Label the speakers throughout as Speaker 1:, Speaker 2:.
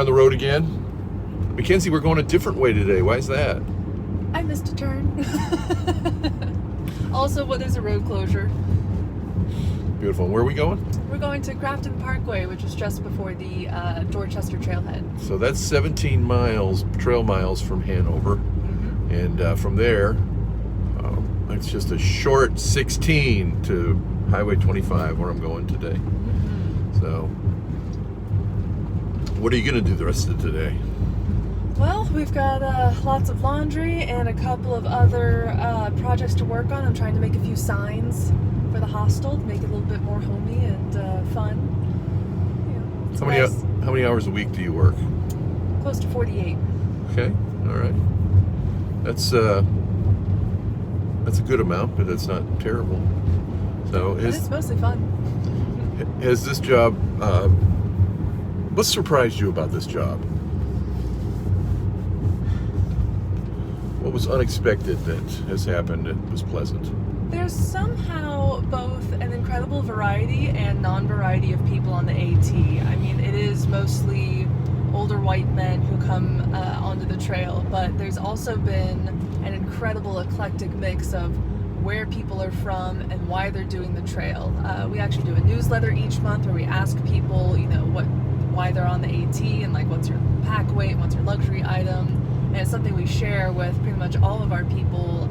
Speaker 1: on the road again. Mackenzie, we're going a different way today. Why is that?
Speaker 2: I missed a turn. Also, there's a road closure.
Speaker 1: Beautiful. Where are we going?
Speaker 2: We're going to Grafton Parkway, which is just before the Dorchester Trailhead.
Speaker 1: So that's 17 trail miles from Hanover. And from there, it's just a short 16 to Highway 25 where I'm going today. So, what are you going to do the rest of today?
Speaker 2: Well, we've got lots of laundry and a couple of other projects to work on. I'm trying to make a few signs for the hostel to make it a little bit more homey and fun. You know,
Speaker 1: How many hours a week do you work?
Speaker 2: Close to 48.
Speaker 1: Okay, all right. That's a good amount, but that's not terrible. So
Speaker 2: It's mostly fun.
Speaker 1: Has this job? What surprised you about this job? What was unexpected that has happened that was pleasant?
Speaker 2: There's somehow both an incredible variety and non-variety of people on the AT. I mean, it is mostly older white men who come onto the trail, but there's also been an incredible eclectic mix of where people are from and why they're doing the trail. We actually do a newsletter each month where we ask people, you know, why they're on the AT and like what's your pack weight, what's your luxury item. And it's something we share with pretty much all of our people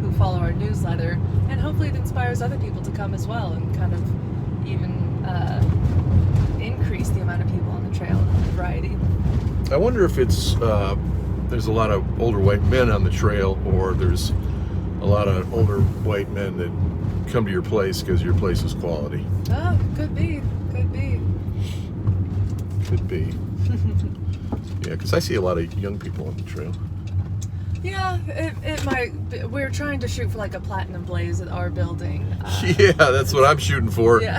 Speaker 2: who follow our newsletter, and hopefully it inspires other people to come as well and kind of even increase the amount of people on the trail and the variety.
Speaker 1: I wonder if it's there's a lot of older white men on the trail, or there's a lot of older white men that come to your place because your place is quality.
Speaker 2: Oh, could be.
Speaker 1: Could be. Yeah, because I see a lot of young people on the trail.
Speaker 2: Yeah, it might. We're trying to shoot for like a platinum blaze at our building.
Speaker 1: Yeah, that's what I'm shooting for.
Speaker 2: Yeah.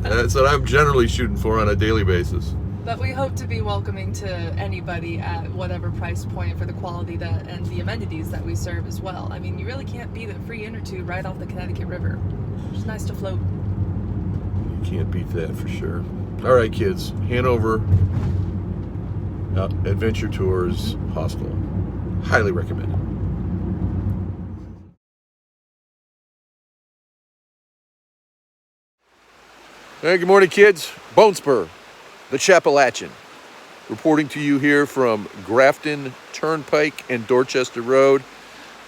Speaker 1: That's what I'm generally shooting for on a daily basis.
Speaker 2: But we hope to be welcoming to anybody at whatever price point for the quality and the amenities that we serve as well. I mean, you really can't beat a free inner tube right off the Connecticut River. It's nice to float.
Speaker 1: You can't beat that for sure. All right, kids. Hanover Adventure Tours Hostel. Highly recommended. Hey, good morning, kids. Bone Spur, the Appalachian, reporting to you here from Grafton Turnpike and Dorchester Road.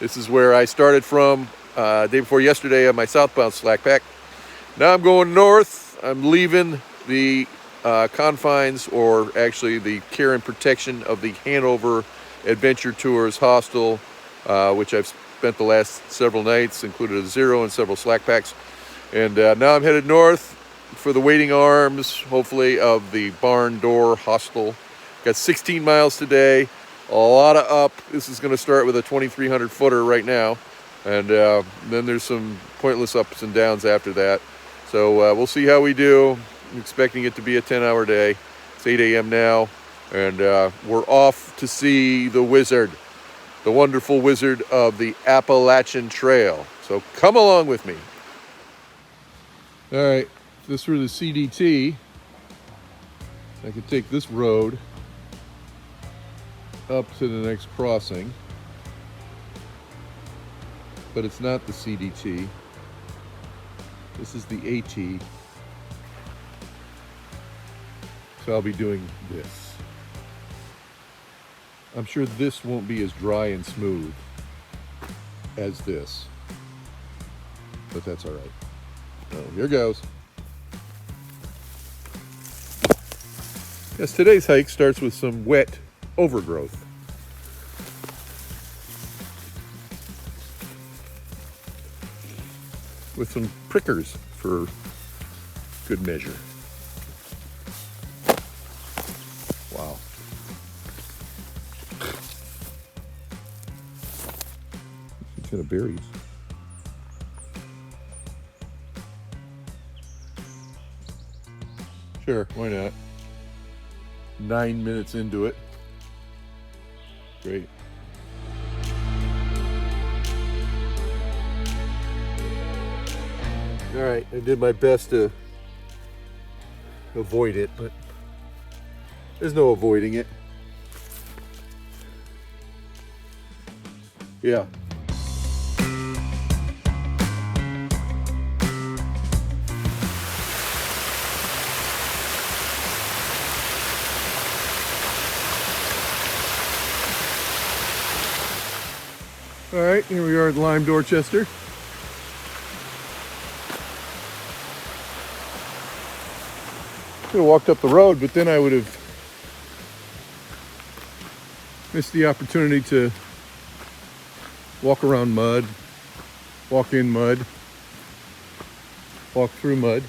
Speaker 1: This is where I started from day before yesterday on my southbound slack pack. Now I'm going north. I'm leaving the confines, or actually the care and protection of the Hanover Adventure Tours Hostel, which I've spent the last several nights, included a zero and several slack packs. And now I'm headed north for the waiting arms, hopefully, of the Barn Door Hostel. Got 16 miles today, a lot of up. This is going to start with a 2,300 footer right now, and then there's some pointless ups and downs after that. So we'll see how we do. I'm expecting it to be a 10-hour day. It's 8 a.m. now, and we're off to see the wizard, the wonderful wizard of the Appalachian Trail. So come along with me. All right, if this were the CDT, I could take this road up to the next crossing, but it's not the CDT. This is the AT. So I'll be doing this. I'm sure this won't be as dry and smooth as this, but that's all right. So here goes. Yes, today's hike starts with some wet overgrowth. With some prickers for good measure. Wow. It's kind of berries. Sure, why not? 9 minutes into it. Great. All right, I did my best to avoid it, but There's no avoiding it. Yeah. All right, here we are at Lyme, Dorchester. Could have walked up the road, but then I would have missed the opportunity to walk around mud, walk in mud, walk through mud.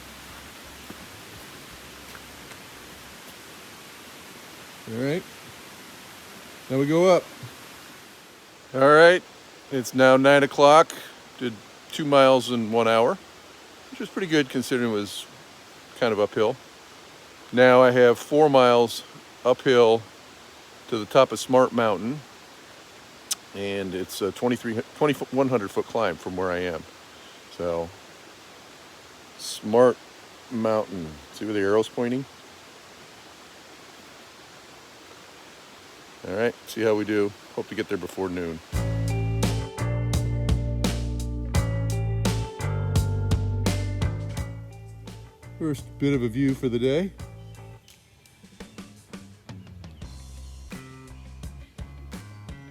Speaker 1: All right, now we go up. All right, it's now 9 o'clock. Did 2 miles in 1 hour, which was pretty good considering it was kind of uphill. Now I have 4 miles uphill to the top of Smart Mountain, and it's a 2,100 foot climb from where I am. So, Smart Mountain. See where the arrow's pointing? All right, see how we do. Hope to get there before noon. First bit of a view for the day.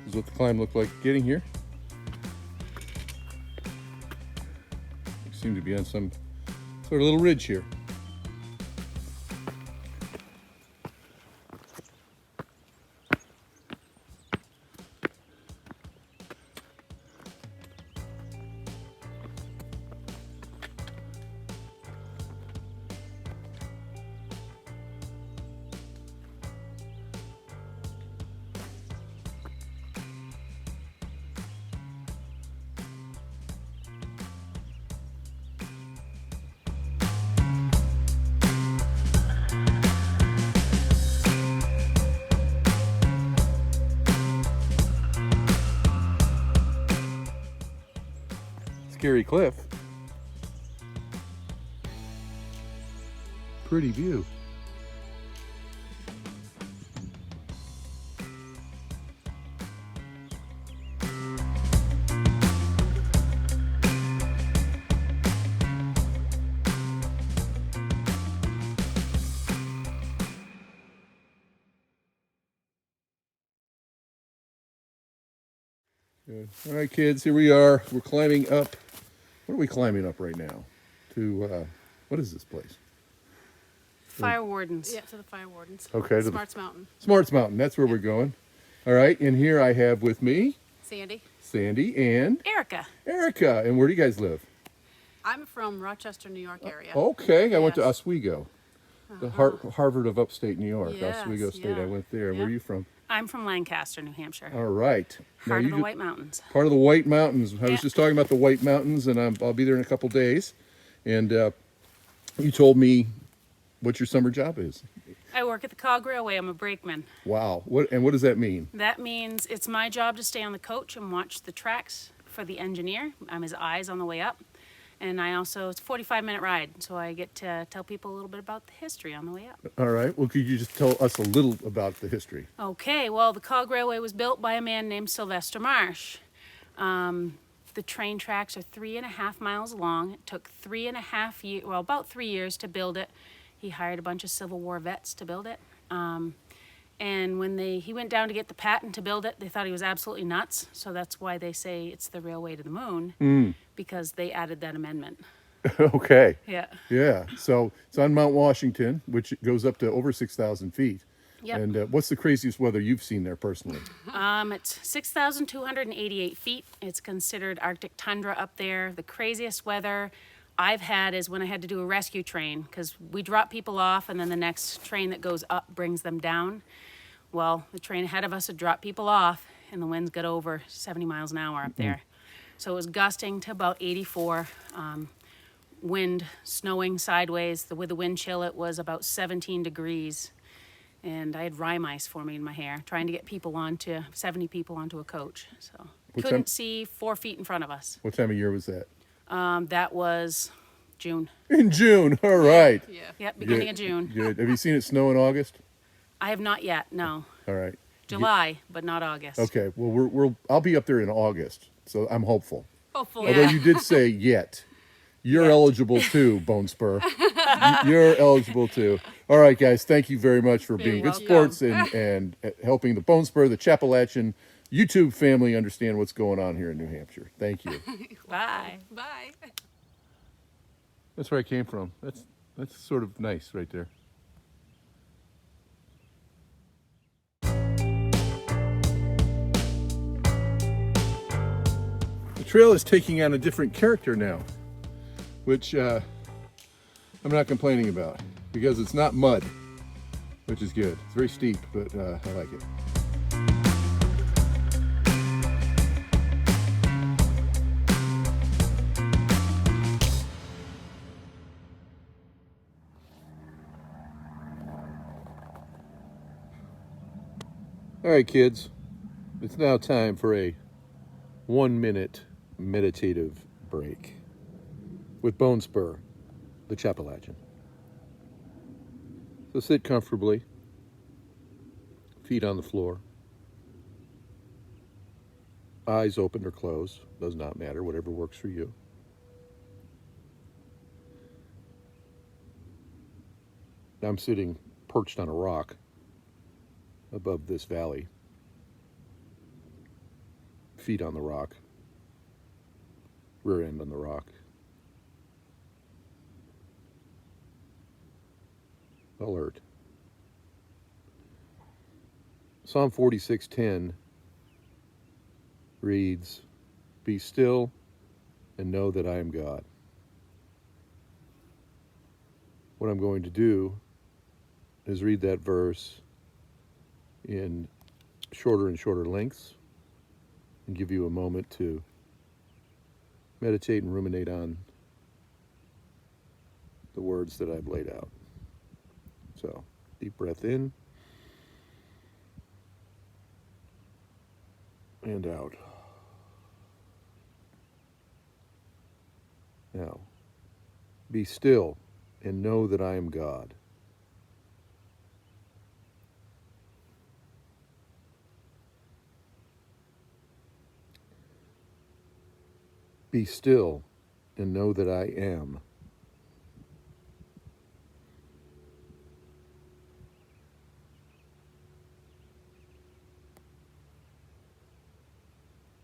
Speaker 1: This is what the climb looked like getting here. We seem to be on some sort of little ridge here. Scary cliff. Pretty view. Good. All right, kids, here we are. We're climbing up. What are we climbing up right now? To, what is this place?
Speaker 3: Fire wardens. Yeah, to the fire wardens.
Speaker 1: Okay.
Speaker 3: Smarts Mountain.
Speaker 1: Smarts Mountain, that's where we're going. All right, and here I have with me
Speaker 3: Sandy.
Speaker 1: Sandy and
Speaker 3: Erica.
Speaker 1: Erica. And where do you guys live?
Speaker 3: I'm from Rochester, New York area.
Speaker 1: Okay, I went to
Speaker 3: Yes.
Speaker 1: Oswego, the Harvard of upstate New York.
Speaker 3: Yes,
Speaker 1: Oswego State,
Speaker 3: yeah.
Speaker 1: I went there. Where are you from?
Speaker 3: I'm from Lancaster, New Hampshire.
Speaker 1: All right.
Speaker 3: Heart
Speaker 1: Now,
Speaker 3: of the White Mountains.
Speaker 1: Part of the White Mountains. I was
Speaker 3: Yeah.
Speaker 1: just talking about the White Mountains, and I'll be there in a couple days. And you told me what your summer job is.
Speaker 3: I work at the Cog Railway. I'm a brakeman.
Speaker 1: Wow. What does that mean?
Speaker 3: That means it's my job to stay on the coach and watch the tracks for the engineer. I'm his eyes on the way up. And I also, it's a 45-minute ride, so I get to tell people a little bit about the history on the way up.
Speaker 1: All right. Well, could you just tell us a little about the history?
Speaker 3: Okay, well, the Cog Railway was built by a man named Sylvester Marsh. The train tracks are 3.5 miles long. It took 3.5 years, well, about 3 years to build it. He hired a bunch of Civil War vets to build it. And when he went down to get the patent to build it, they thought he was absolutely nuts. So that's why they say it's the railway to the moon, because they added that amendment.
Speaker 1: Okay.
Speaker 3: Yeah.
Speaker 1: Yeah. So it's on Mount Washington, which goes up to over 6,000 feet.
Speaker 3: Yep.
Speaker 1: And what's the craziest weather you've seen there personally?
Speaker 3: It's 6,288 feet. It's considered Arctic tundra up there. The craziest weather I've had is when I had to do a rescue train, because we drop people off and then the next train that goes up brings them down. Well, the train ahead of us had dropped people off and the winds got over 70 miles an hour up there. So it was gusting to about 84, wind snowing sideways. With the wind chill, it was about 17 degrees. And I had rime ice forming in my hair, trying to get 70 people onto a coach. So couldn't see 4 feet in front of us.
Speaker 1: What time of year was that?
Speaker 3: That was June.
Speaker 1: In June. All right.
Speaker 3: Yeah, beginning of June.
Speaker 1: Good. Have you seen it snow in August?
Speaker 3: I have not yet, no.
Speaker 1: All right.
Speaker 3: July, but not August.
Speaker 1: Okay. Well, I'll be up there in August, so I'm hopeful.
Speaker 2: Hopefully.
Speaker 1: Although you did say yet. You're eligible too, Bone Spur. You're eligible too. All right, guys. Thank you very much for being good sports and helping the Bone Spur, the Appalachian YouTube family understand what's going on here in New Hampshire. Thank you.
Speaker 3: Bye.
Speaker 2: Bye.
Speaker 1: That's where I came from. That's sort of nice right there. The trail is taking on a different character now, which I'm not complaining about because it's not mud, which is good. It's very steep, but I like it. All right, kids, it's now time for a 1-minute meditative break with Bone Spur, the Appalachian. So sit comfortably, feet on the floor, eyes open or closed, does not matter, whatever works for you. I'm sitting perched on a rock above this valley, feet on the rock, rear end on the rock. Alert. Psalm 46:10 reads, "Be still and know that I am God." What I'm going to do is read that verse in shorter and shorter lengths and give you a moment to meditate and ruminate on the words that I've laid out. So, deep breath in and out. Now, be still and know that I am God. Be still and know that I am.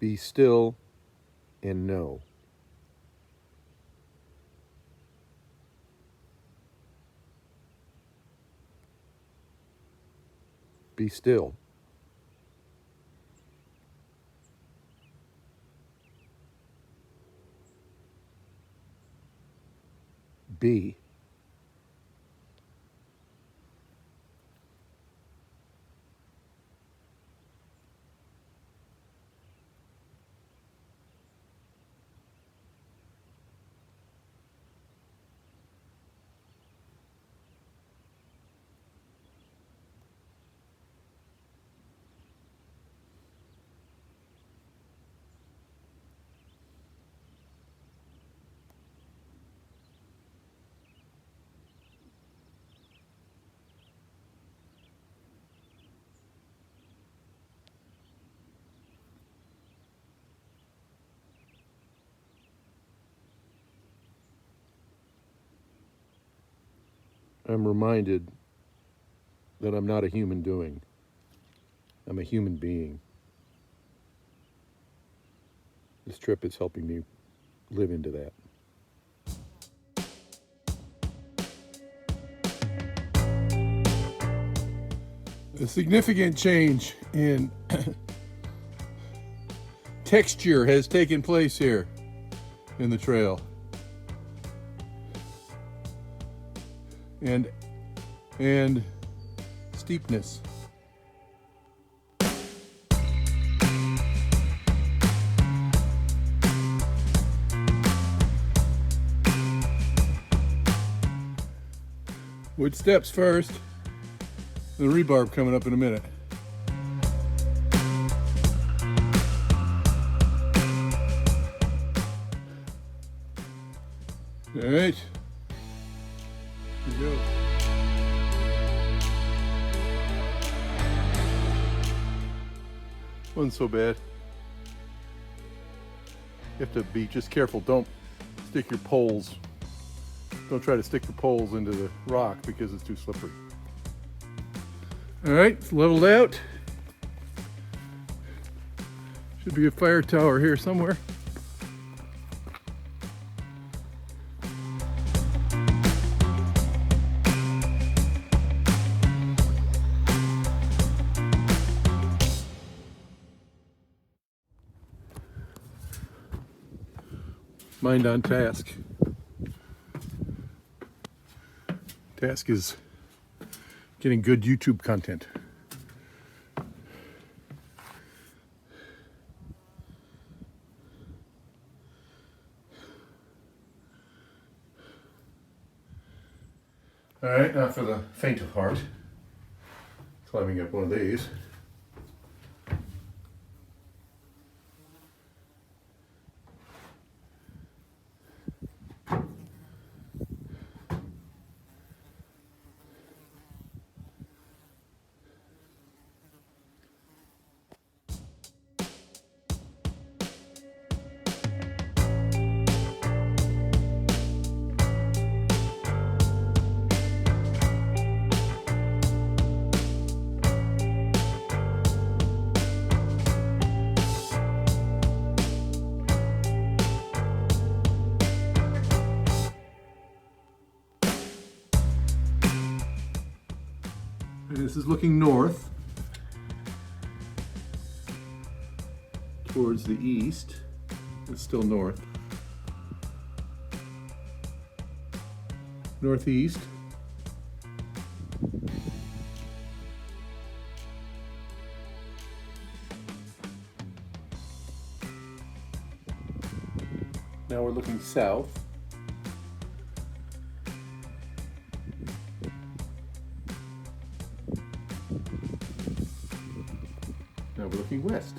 Speaker 1: Be still and know. Be still. Be. I'm reminded that I'm not a human doing. I'm a human being. This trip is helping me live into that. A significant change in texture has taken place here in the trail. And steepness. Wood steps first, the rebarb coming up in a minute. All right. Here we go. Wasn't so bad. You have to be just careful. Don't stick your poles. Don't try to stick the poles into the rock because it's too slippery. All right, it's leveled out. Should be a fire tower here somewhere. Mind on task. Task is getting good YouTube content. All right, now for the faint of heart, climbing up one of these. This is looking north towards the east. It's still north. Northeast. Now we're looking south. Now we're looking west.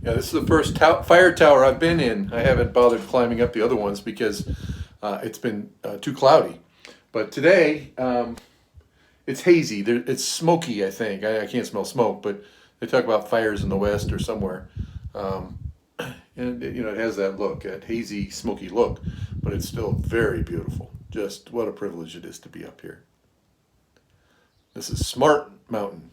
Speaker 1: Yeah, this is the first fire tower I've been in. I haven't bothered climbing up the other ones because it's been too cloudy. But today, it's hazy. It's smoky, I think. I can't smell smoke, but they talk about fires in the west or somewhere. And you know, it has that look, that hazy, smoky look, but it's still very beautiful. Just what a privilege it is to be up here. This is Smart Mountain.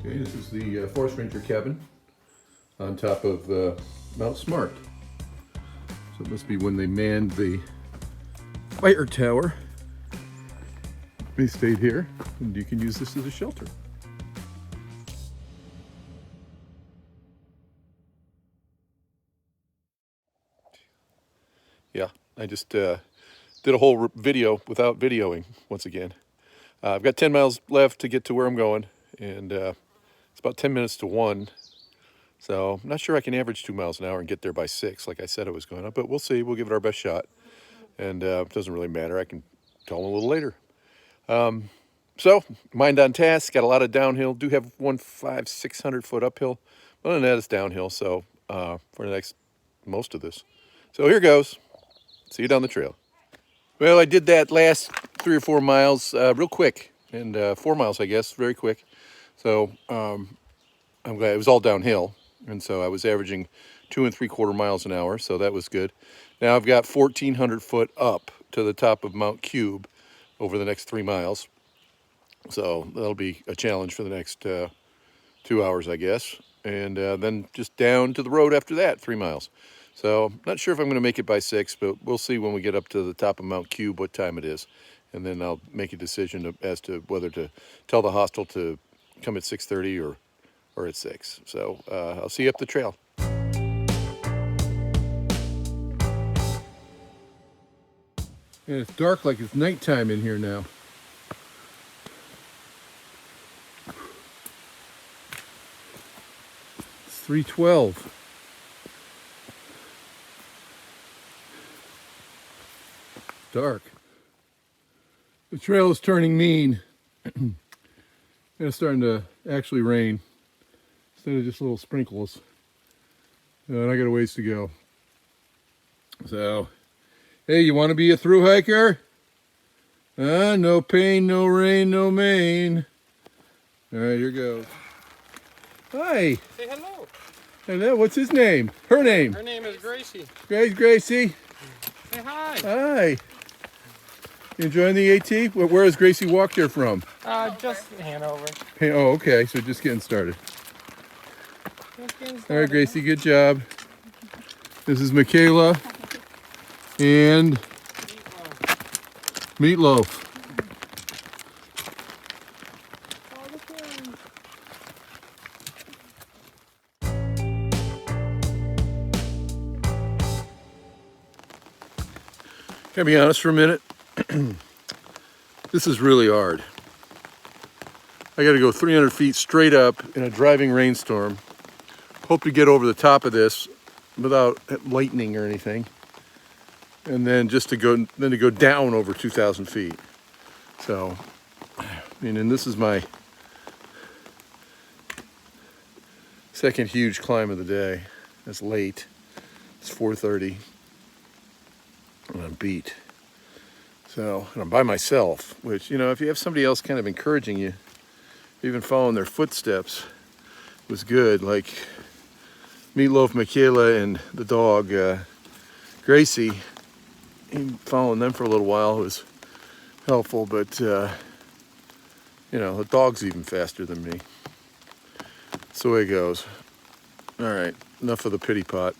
Speaker 1: This is the Forest Ranger cabin on top of Mount Smart. So it must be when they manned the fire tower. They stayed here, and you can use this as a shelter. Yeah, I just did a whole video without videoing once again. I've got 10 miles left to get to where I'm going, and it's about 10 minutes to 1, so I'm not sure I can average 2 miles an hour and get there by 6 like I said I was going to, but we'll see. We'll give it our best shot, and it doesn't really matter. I can tell them a little later. So, mind on task, got a lot of downhill. Do have 600 foot uphill. Other than that, it's downhill, so for the next most of this. So here goes. See you down the trail. Well, I did that last 3 or 4 miles real quick, and 4 miles, I guess, very quick. So I'm glad it was all downhill, and so I was averaging 2 3/4 miles an hour, so that was good. Now I've got 1,400 foot up to the top of Mt.Cube over the next 3 miles. So that'll be a challenge for the next 2 hours, I guess. And then just down to the road after that, 3 miles. So not sure if I'm going to make it by 6, but we'll see when we get up to the top of Mt.Cube what time it is. And then I'll make a decision as to whether to tell the hostel to come at 6:30 or at 6. So I'll see you up the trail. And it's dark like it's nighttime in here now. 3:12. Dark. The trail is turning mean. It's starting to actually rain instead of just little sprinkles. And I got a ways to go. So, hey, you want to be a through hiker? No pain, no rain, no main. All right, here goes. Hi.
Speaker 4: Say hello.
Speaker 1: Hello, what's his name? Her name?
Speaker 4: Her name is Gracie.
Speaker 1: Gracie.
Speaker 4: Say hi.
Speaker 1: Hi. You enjoying the AT? Where has Gracie walked here from?
Speaker 4: Just Hanover.
Speaker 1: Hey, oh, okay, so just getting started.
Speaker 4: Just getting
Speaker 1: All
Speaker 4: started.
Speaker 1: right, Gracie, good job. This is Michaela and Meatloaf. Can I be honest for a minute? This is really hard. I got to go 300 feet straight up in a driving rainstorm. Hope to get over the top of this without lightning or anything. And then just to go down over 2,000 feet. So, I mean, and this is my second huge climb of the day. It's late. It's 4:30. And I'm beat. So, and I'm by myself, which, you know, if you have somebody else kind of encouraging you, even following their footsteps was good. Like Meatloaf, Michaela, and the dog, Gracie, following them for a little while was helpful, but, you know, the dog's even faster than me. That's the way it goes. All right, enough of the pity pot.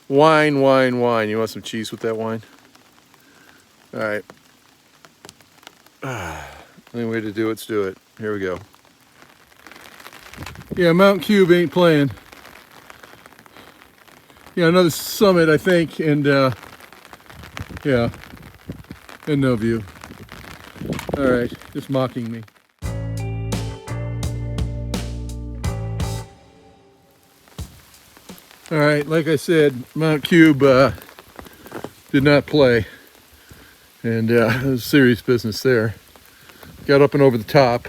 Speaker 1: Wine, wine, wine. You want some cheese with that wine? All right. Any way to do it's do it. Here we go. Yeah, Mt.Cube ain't playing. Yeah, another summit, I think, and yeah, and no view. All right, just mocking me. All right, like I said, Mt.Cube did not play, and it was serious business there. Got up and over the top.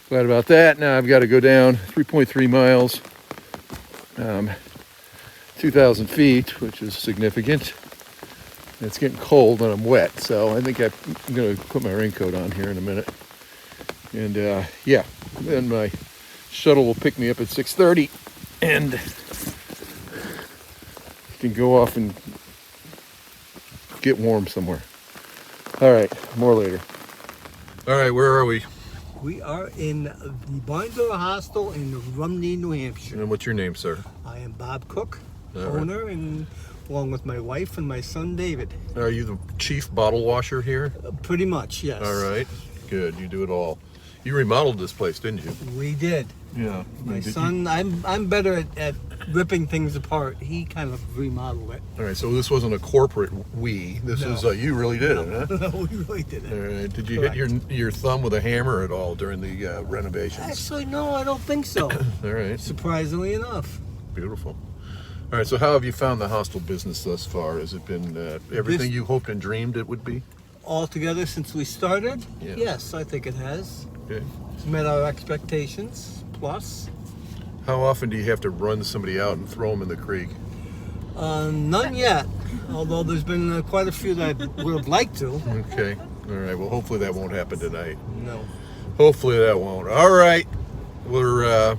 Speaker 1: Glad about that. Now I've got to go down 3.3 miles, 2,000 feet, which is significant. It's getting cold and I'm wet, so I think I'm going to put my raincoat on here in a minute. And yeah, then my shuttle will pick me up at 6:30, and can go off and get warm somewhere. All right, more later. All right, where are we?
Speaker 5: We are in the Barndor Hostel in Rumney, New Hampshire.
Speaker 1: And what's your name, sir?
Speaker 5: I am Bob Cook,
Speaker 1: All right.
Speaker 5: owner, and along with my wife and my son David.
Speaker 1: Are you the chief bottle washer here?
Speaker 5: Pretty much, yes.
Speaker 1: All right, good. You do it all. You remodeled this place, didn't you?
Speaker 5: We did.
Speaker 1: Yeah.
Speaker 5: My son, I'm better at ripping things apart. He kind of remodeled it.
Speaker 1: All right, so this wasn't a corporate we. This
Speaker 5: No.
Speaker 1: was you really did it, huh?
Speaker 5: No, we really did it.
Speaker 1: All right. Did you
Speaker 5: Correct.
Speaker 1: hit your thumb with a hammer at all during the renovations?
Speaker 5: Actually, no, I don't think so.
Speaker 1: All right.
Speaker 5: Surprisingly enough.
Speaker 1: Beautiful. All right, so how have you found the hostel business thus far? Has it been everything you hoped and dreamed it would be?
Speaker 5: Altogether, since we started,
Speaker 1: Yeah.
Speaker 5: yes, I think it has.
Speaker 1: Okay.
Speaker 5: It's met our expectations, plus.
Speaker 1: How often do you have to run somebody out and throw them in the creek?
Speaker 5: None yet, although there's been quite a few that I would have liked to.
Speaker 1: Okay. All right, well, hopefully that won't happen tonight.
Speaker 5: No.
Speaker 1: Hopefully that won't. All right. We're,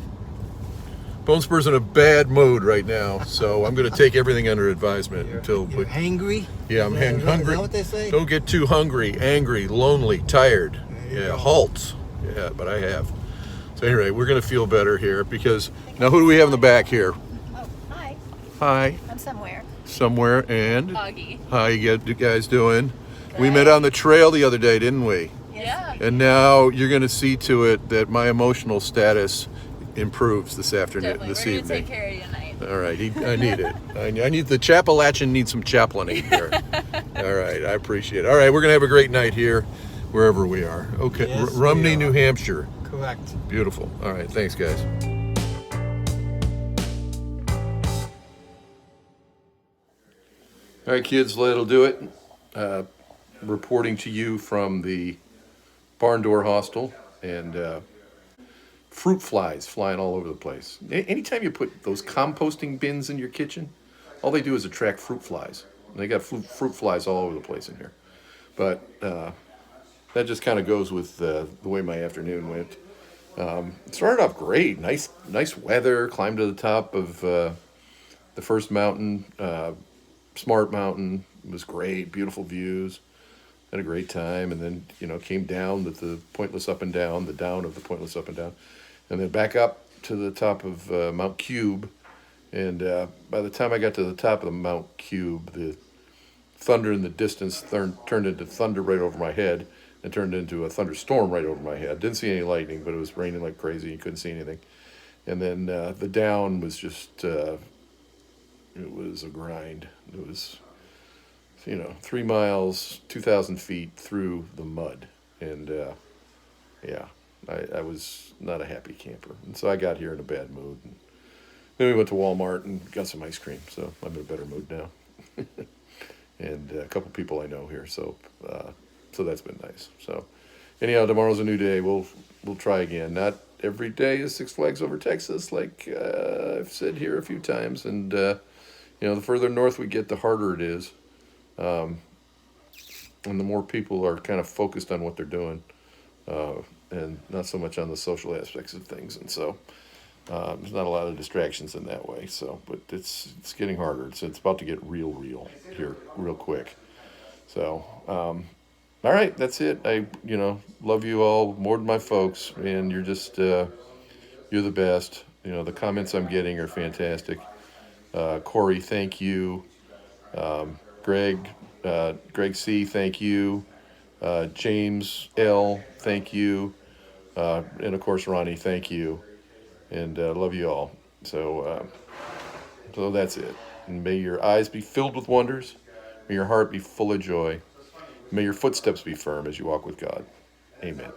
Speaker 1: Bone Spur's in a bad mood right now, so I'm going to take everything under advisement until...
Speaker 5: You're hangry?
Speaker 1: Yeah, I'm
Speaker 5: Is that
Speaker 1: hungry.
Speaker 5: what they say?
Speaker 1: Don't get too hungry, angry, lonely, tired.
Speaker 5: There you
Speaker 1: Yeah,
Speaker 5: go.
Speaker 1: halts. Yeah, but I have. So anyway, we're going to feel better here because... Now, who do we have in the back here?
Speaker 6: Oh, hi.
Speaker 1: Hi.
Speaker 6: I'm somewhere.
Speaker 1: Somewhere, and...
Speaker 6: Augie.
Speaker 1: How you guys doing? We met on the trail the other day, didn't we?
Speaker 6: Yeah.
Speaker 1: And now you're going to see to it that my emotional status improves this afternoon,
Speaker 6: Definitely.
Speaker 1: this
Speaker 6: We're
Speaker 1: evening.
Speaker 6: gonna take care of you tonight.
Speaker 1: All right, I need it. I need the Appalachian needs some chaplaining here. All right, I appreciate it. All right, we're gonna have a great night here, wherever we are. Okay,
Speaker 5: Yes, we
Speaker 1: Rumney,
Speaker 5: are.
Speaker 1: New Hampshire.
Speaker 5: Correct.
Speaker 1: Beautiful. All right, thanks, guys. All right, kids, that'll do it. Reporting to you from the barn door hostel, and fruit flies flying all over the place. Anytime you put those composting bins in your kitchen, all they do is attract fruit flies. They got fruit flies all over the place in here. But that just kind of goes with the way my afternoon went. It started off great, nice weather. Climbed to the top of the first mountain, Smart Mountain. It was great, beautiful views. Had a great time, and then came down with the pointless up and down, the down of the pointless up and down, and then back up to the top of Mt.Cube. And by the time I got to the top of the Mt.Cube, the thunder in the distance turned into thunder right over my head, and turned into a thunderstorm right over my head. Didn't see any lightning, but it was raining like crazy. You couldn't see anything. And then the down was just, it was a grind. It was, 3 miles, 2,000 feet through the mud. And yeah, I was not a happy camper. And so I got here in a bad mood. And then we went to Walmart and got some ice cream. So I'm in a better mood now. And a couple people I know here. So that's been nice. So anyhow, tomorrow's a new day. We'll try again. Not every day is Six Flags Over Texas, like I've said here a few times. And the further north we get, the harder it is. And the more people are kind of focused on what they're doing, and not so much on the social aspects of things. And so there's not a lot of distractions in that way. So, but it's getting harder. It's about to get real here real quick. So, all right, that's it. I love you all more than my folks, and you're just you're the best. The comments I'm getting are fantastic. Corey, thank you. Greg C, thank you. James L, thank you. And of course, Ronnie, thank you. And love you all. So that's it. And may your eyes be filled with wonders. May your heart be full of joy. May your footsteps be firm as you walk with God. Amen.